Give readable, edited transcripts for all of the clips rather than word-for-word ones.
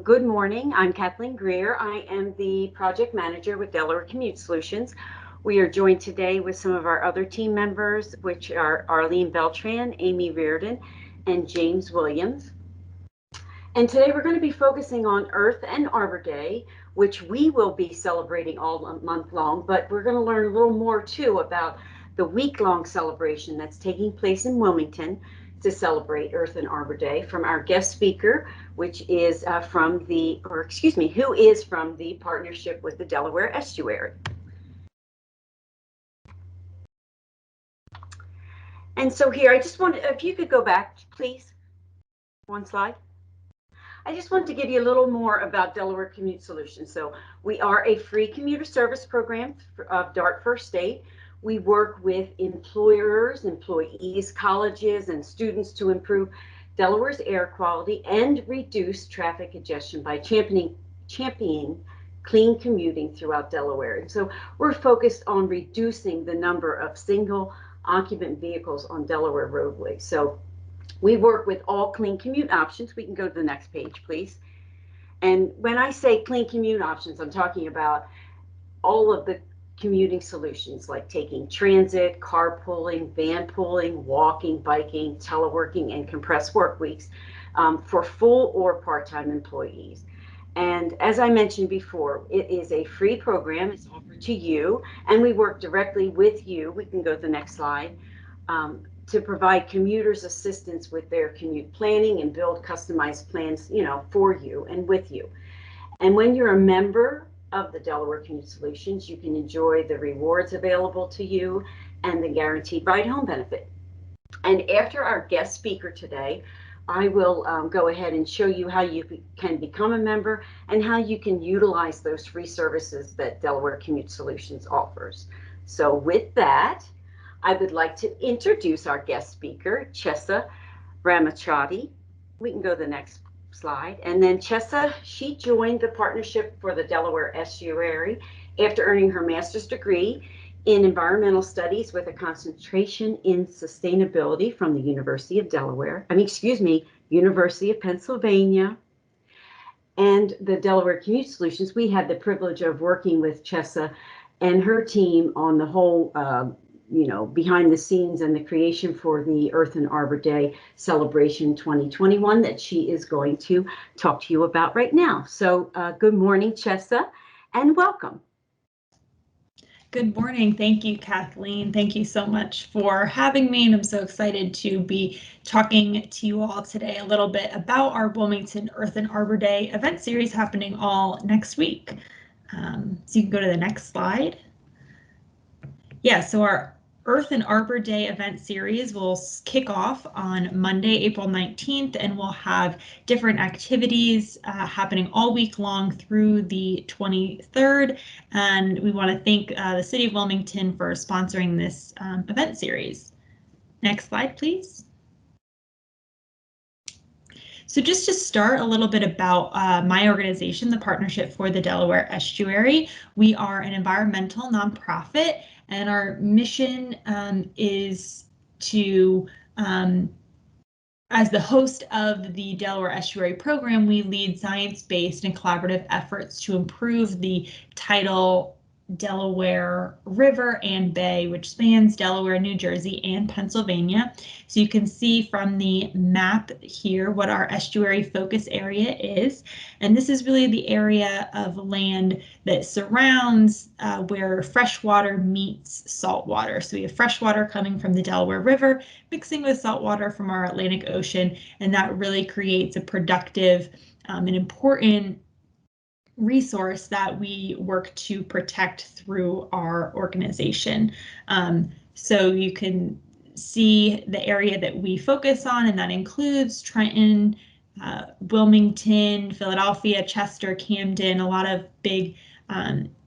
Good morning. I'm Kathleen Greer. I am the project manager with Delaware Commute Solutions. We are joined today with some of our other team members, which are Arlene Beltran, Amy Reardon, and James Williams. And today we're going to be focusing on Earth and Arbor Day, which we will be celebrating all month long, but we're going to learn a little more too about the week-long celebration that's taking place in Wilmington to celebrate Earth and Arbor Day from our guest speaker, which is who is from the partnership with the Delaware Estuary. And so here, I just wanted, if you could go back, please, one slide. I just wanted to give you a little more about Delaware Commute Solutions. So we are a free commuter service program of DART First State. We work with employers, employees, colleges, and students to improve Delaware's air quality and reduce traffic congestion by championing clean commuting throughout Delaware. And so we're focused on reducing the number of single occupant vehicles on Delaware roadways. So we work with all clean commute options. We can go to the next page, please. And when I say clean commute options, I'm talking about all of the commuting solutions like taking transit, carpooling, van pooling, walking, biking, teleworking, and compressed work weeks for full or part-time employees. And as I mentioned before, it is a free program. It's offered to you, and we work directly with you. We can go to the next slide. To provide commuters assistance with their commute planning and build customized plans, for you and with you. And when you're a member of the Delaware Commute Solutions, you can enjoy the rewards available to you and the guaranteed ride home benefit. And after our guest speaker today, I will go ahead and show you how you can become a member and how you can utilize those free services that Delaware Commute Solutions offers. So with that, I would like to introduce our guest speaker, Chesa Ramacciotti. We can go to the next slide. And then Chesa, she joined the partnership for the Delaware Estuary after earning her master's degree in environmental studies with a concentration in sustainability from the University of University of Pennsylvania. And the Delaware Commute Solutions, we had the privilege of working with Chesa and her team on the whole behind the scenes and the creation for the Earth and Arbor Day celebration 2021 that she is going to talk to you about right now. So good morning, Chesa, and welcome. Good morning. Thank you, Kathleen. Thank you so much for having me, and I'm so excited to be talking to you all today a little bit about our Wilmington Earth and Arbor Day event series happening all next week. So you can go to the next slide. Yeah, so our Earth and Arbor Day event series will kick off on Monday, April 19th, and we'll have different activities happening all week long through the 23rd. And we want to thank the City of Wilmington for sponsoring this event series. Next slide, please. So just to start a little bit about my organization, the Partnership for the Delaware Estuary. We are an environmental nonprofit, and our mission is to, as the host of the Delaware Estuary program, we lead science-based and collaborative efforts to improve the tidal Delaware River and Bay, which spans Delaware, New Jersey, and Pennsylvania. So you can see from the map here what our estuary focus area is. And this is really the area of land that surrounds where freshwater meets saltwater. So we have freshwater coming from the Delaware River, mixing with saltwater from our Atlantic Ocean, and that really creates a productive and important resource that we work to protect through our organization. So you can see the area that we focus on, and that includes Trenton, Wilmington, Philadelphia, Chester, Camden, a lot of big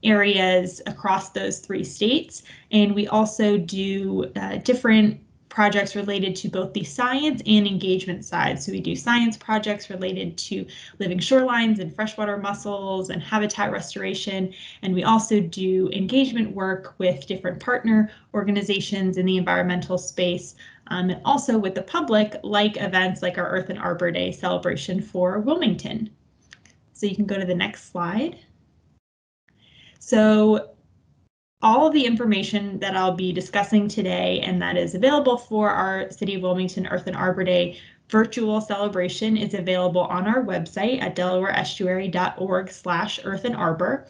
areas across those 3 states. And we also do different projects related to both the science and engagement side. So we do science projects related to living shorelines and freshwater mussels and habitat restoration. And we also do engagement work with different partner organizations in the environmental space, and also with the public, like events like our Earth and Arbor Day celebration for Wilmington. So you can go to the next slide. So all of the information that I'll be discussing today and that is available for our City of Wilmington Earth and Arbor Day virtual celebration is available on our website at delawareestuary.org/Earth and Arbor.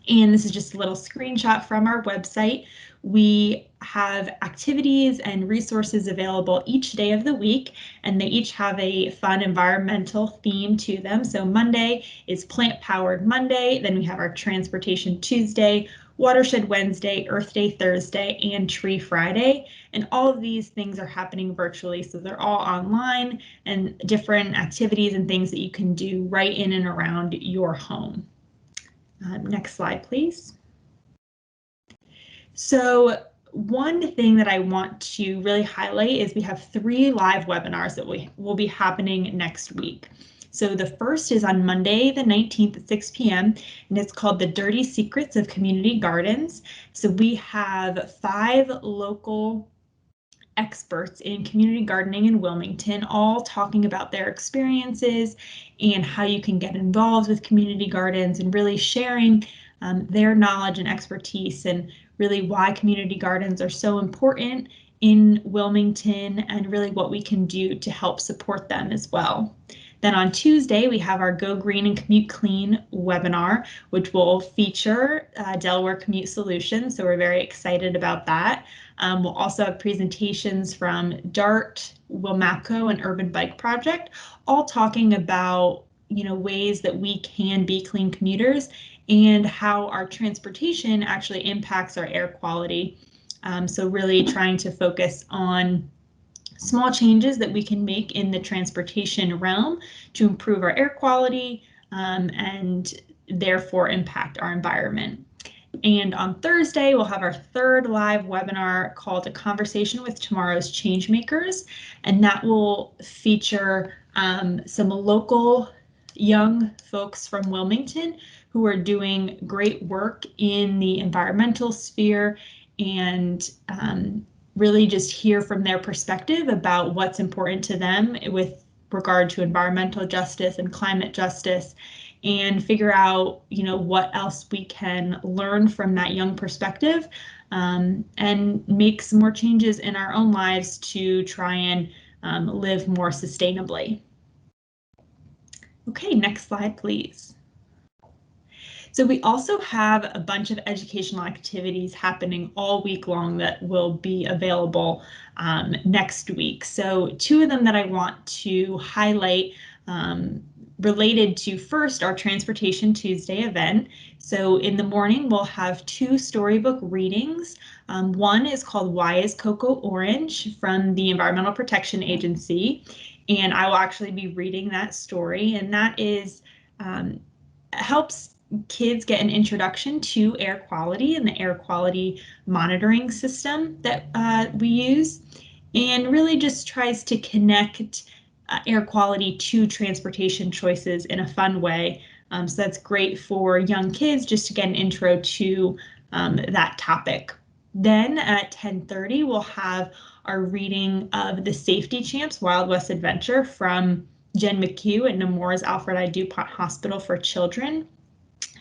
And this is just a little screenshot from our website. We have activities and resources available each day of the week, and they each have a fun environmental theme to them. So Monday is Plant Powered Monday, then we have our Transportation Tuesday, Watershed Wednesday, Earth Day Thursday, and Tree Friday. And all of these things are happening virtually, so they're all online and different activities and things that you can do right in and around your home. Next slide, please. So one thing that I want to really highlight is we have 3 live webinars that will be happening next week. So the first is on Monday, the 19th at 6 p.m. and it's called The Dirty Secrets of Community Gardens. So we have 5 local experts in community gardening in Wilmington, all talking about their experiences and how you can get involved with community gardens and really sharing their knowledge and expertise and really why community gardens are so important in Wilmington and really what we can do to help support them as well. Then on Tuesday, we have our Go Green and Commute Clean webinar, which will feature Delaware Commute Solutions. So we're very excited about that. We'll also have presentations from DART, Wilmacco, and Urban Bike Project, all talking about ways that we can be clean commuters and how our transportation actually impacts our air quality. So really trying to focus on small changes that we can make in the transportation realm to improve our air quality and therefore impact our environment. And on Thursday, we'll have our 3rd live webinar called A Conversation with Tomorrow's Changemakers, and that will feature some local young folks from Wilmington who are doing great work in the environmental sphere and really just hear from their perspective about what's important to them with regard to environmental justice and climate justice, and figure out what else we can learn from that young perspective and make some more changes in our own lives to try and live more sustainably. Okay, next slide, please. So we also have a bunch of educational activities happening all week long that will be available next week. So 2 of them that I want to highlight related to first our Transportation Tuesday event. So in the morning, we'll have 2 storybook readings. One is called Why is Cocoa Orange from the Environmental Protection Agency. And I will actually be reading that story, and that is helps kids get an introduction to air quality and the air quality monitoring system that we use, and really just tries to connect air quality to transportation choices in a fun way. So that's great for young kids just to get an intro to that topic. Then at 10:30, we'll have our reading of The Safety Champs Wild West Adventure from Jen McHugh at Nemours Alfred I. DuPont Hospital for Children.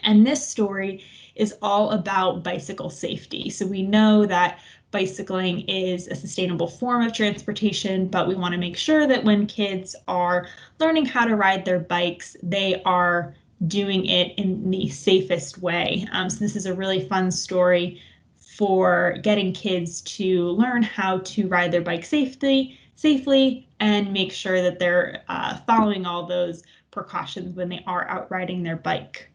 And this story is all about bicycle safety. So we know that bicycling is a sustainable form of transportation, but we want to make sure that when kids are learning how to ride their bikes, they are doing it in the safest way. So this is a really fun story for getting kids to learn how to ride their bike safely and make sure that they're following all those precautions when they are out riding their bike.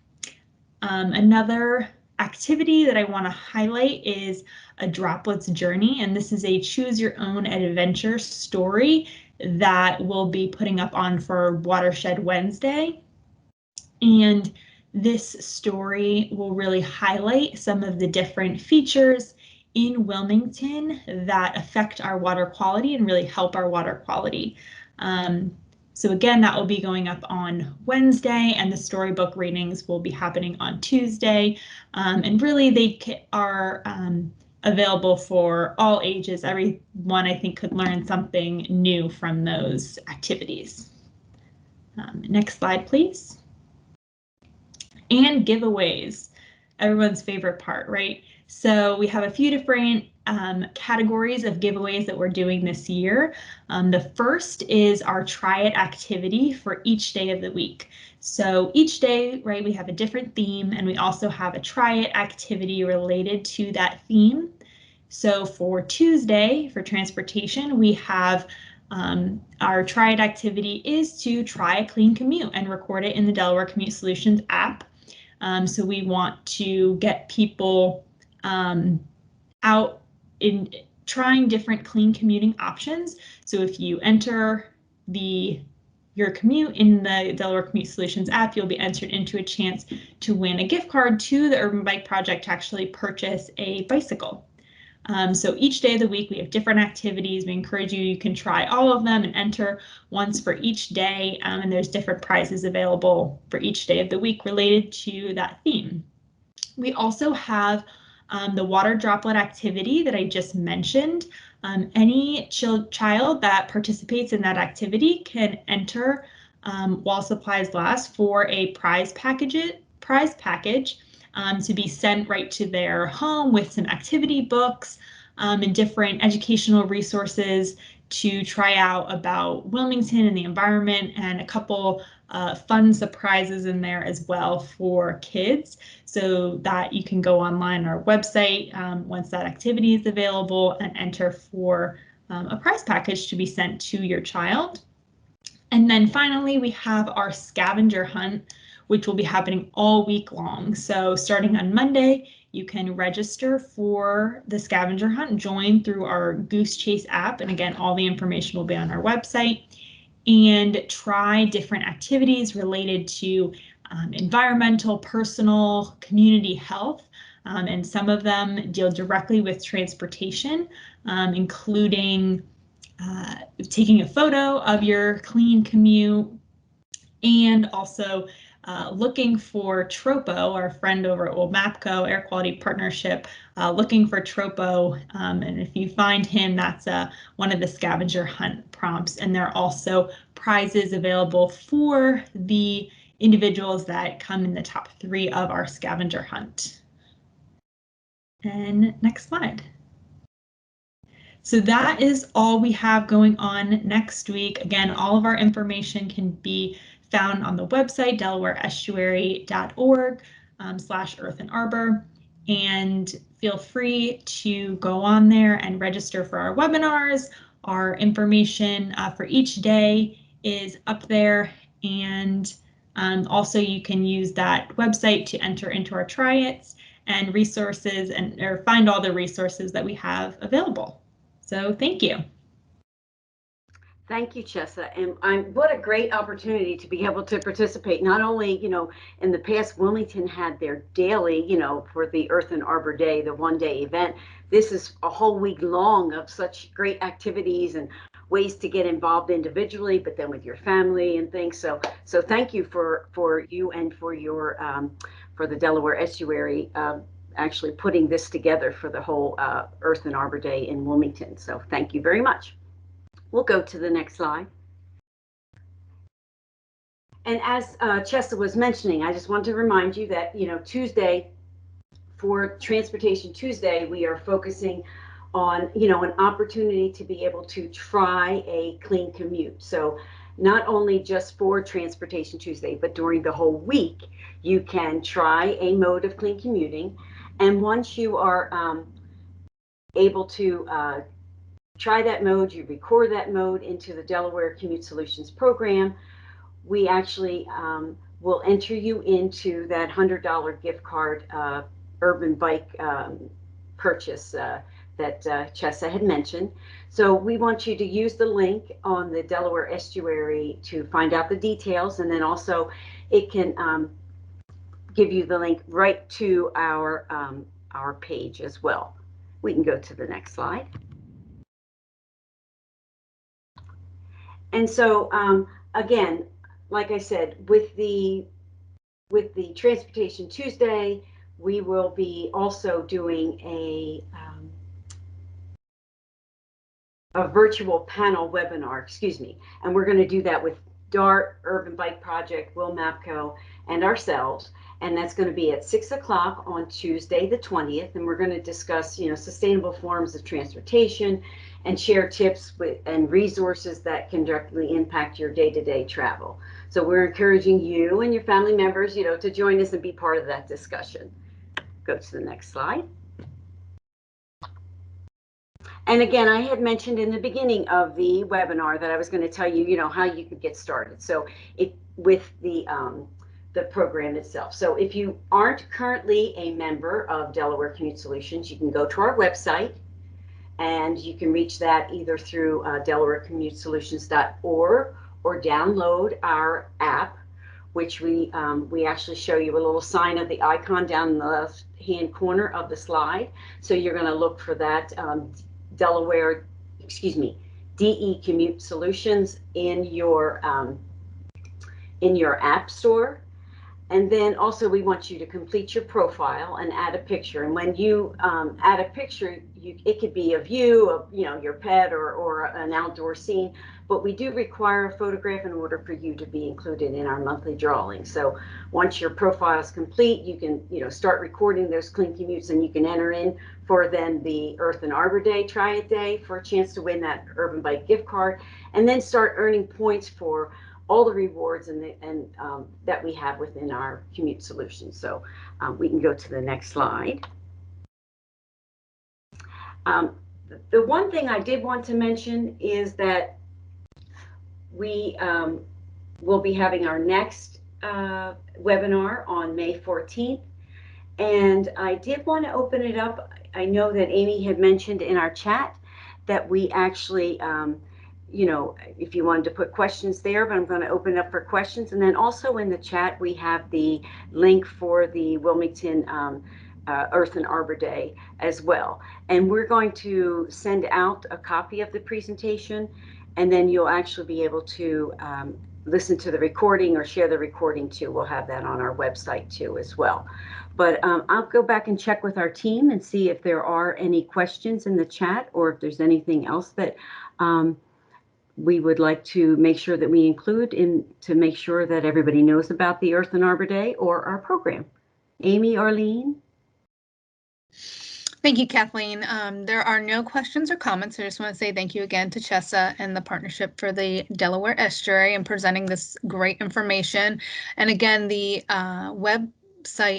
Another activity that I want to highlight is a Droplets Journey, and this is a choose your own adventure story that we'll be putting up on for Watershed Wednesday. And this story will really highlight some of the different features in Wilmington that affect our water quality and really help our water quality. So again, that will be going up on Wednesday, and the storybook readings will be happening on Tuesday. And really they are available for all ages. Everyone, I think, could learn something new from those activities. Next slide, please. and giveaways, everyone's favorite part, right? So we have a few different categories of giveaways that we're doing this year. The first is our Try It activity for each day of the week. So each day, right, we have a different theme, and we also have a Try It activity related to that theme. So for Tuesday, for transportation, we have our Try It activity is to try a clean commute and record it in the Delaware Commute Solutions app. So we want to get people out in trying different clean commuting options. So if you enter your commute in the Delaware Commute Solutions app, you'll be entered into a chance to win a gift card to the Urban Bike Project to actually purchase a bicycle. So each day of the week, we have different activities. We encourage you can try all of them and enter once for each day. And there's different prizes available for each day of the week related to that theme. We also have the water droplet activity that I just mentioned. Any child that participates in that activity can enter while supplies last for a prize package to be sent right to their home with some activity books and different educational resources to try out about Wilmington and the environment, and a couple fun surprises in there as well for kids, so that you can go online on our website once that activity is available and enter for a prize package to be sent to your child. And then finally, we have our scavenger hunt, which will be happening all week long. So starting on Monday, you can register for the scavenger hunt, join through our Goose Chase app. And again, all the information will be on our website, and try different activities related to environmental, personal, community health. And some of them deal directly with transportation, including taking a photo of your clean commute, and also looking for Tropo, our friend over at MAPCO Air Quality Partnership, looking for Tropo. And if you find him, that's one of the scavenger hunt prompts. And there are also prizes available for the individuals that come in the top 3 of our scavenger hunt. And next slide. So that is all we have going on next week. Again, all of our information can be found on the website, delawareestuary.org/Earth and Arbor. And feel free to go on there and register for our webinars. Our information for each day is up there. And also you can use that website to enter into our try-its and resources, or find all the resources that we have available. So thank you. Thank you, Chesa. And what a great opportunity to be able to participate. Not only, in the past, Wilmington had their daily, for the Earth and Arbor Day, the one-day event. This is a whole week long of such great activities and ways to get involved individually, but then with your family and things. So thank you for you and for your for the Delaware Estuary actually putting this together for the whole Earth and Arbor Day in Wilmington. So thank you very much. We'll go to the next slide. And as Chesa was mentioning, I just want to remind you that, Tuesday, for Transportation Tuesday, we are focusing on, an opportunity to be able to try a clean commute. So not only just for Transportation Tuesday, but during the whole week, you can try a mode of clean commuting. And once you are able to try that mode, you record that mode into the Delaware Commute Solutions program, we actually will enter you into that $100 gift card urban bike purchase that Chesa had mentioned. So we want you to use the link on the Delaware Estuary to find out the details, and then also it can give you the link right to our page as well. We can go to the next slide. And so again, like I said, with the Transportation Tuesday, we will be also doing a virtual panel webinar, and we're going to do that with DART, Urban Bike Project, WilMAPCO, and ourselves. and that's going to be at 6 o'clock on Tuesday, the 20th. And we're going to discuss, sustainable forms of transportation and share tips and resources that can directly impact your day-to-day travel. So we're encouraging you and your family members, to join us and be part of that discussion. Go to the next slide. And again, I had mentioned in the beginning of the webinar that I was going to tell you, how you could get started. So with the program itself. So if you aren't currently a member of Delaware Commute Solutions, you can go to our website, and you can reach that either through DelawareCommuteSolutions.org or download our app, which we actually show you a little sign of the icon down in the left-hand corner of the slide. So you're going to look for that DE Commute Solutions in your app store. And then also we want you to complete your profile and add a picture. And when you add a picture, it could be of you, of your pet or an outdoor scene. But we do require a photograph in order for you to be included in our monthly drawing. So once your profile is complete, you can start recording those clean commutes, and you can enter in for then the Earth and Arbor Day Try It Day for a chance to win that Urban Bike gift card, and then start earning points for all the rewards that we have within our commute solutions. So we can go to the next slide. The one thing I did want to mention is that we will be having our next webinar on May 14th. And I did want to open it up. I know that Amy had mentioned in our chat that we actually if you wanted to put questions there, but I'm going to open up for questions. And then also in the chat, we have the link for the Wilmington Earth and Arbor Day as well. And we're going to send out a copy of the presentation, and then you'll actually be able to listen to the recording or share the recording too. We'll have that on our website too as well. But I'll go back and check with our team and see if there are any questions in the chat, or if there's anything else that we would like to make sure that we include to make sure that everybody knows about the Earth and Arbor Day or our program. Amy, Arlene? Thank you, Kathleen. There are no questions or comments. I just want to say thank you again to Chesa and the Partnership for the Delaware Estuary and presenting this great information. And again, the website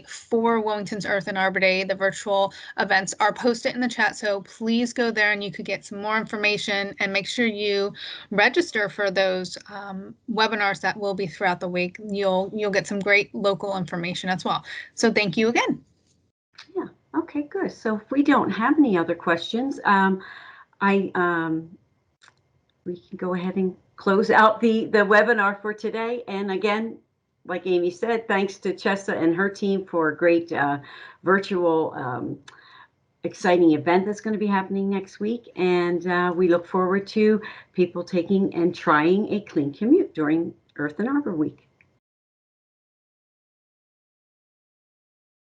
for Wilmington's Earth and Arbor Day, the virtual events, are posted in the chat. So please go there and you could get some more information, and make sure you register for those webinars that will be throughout the week. You'll get some great local information as well. So thank you again. Yeah. Okay, good. So if we don't have any other questions, we can go ahead and close out the webinar for today. And again, like Amy said, thanks to Chesa and her team for a great virtual exciting event that's going to be happening next week. And we look forward to people taking and trying a clean commute during Earth and Arbor Week.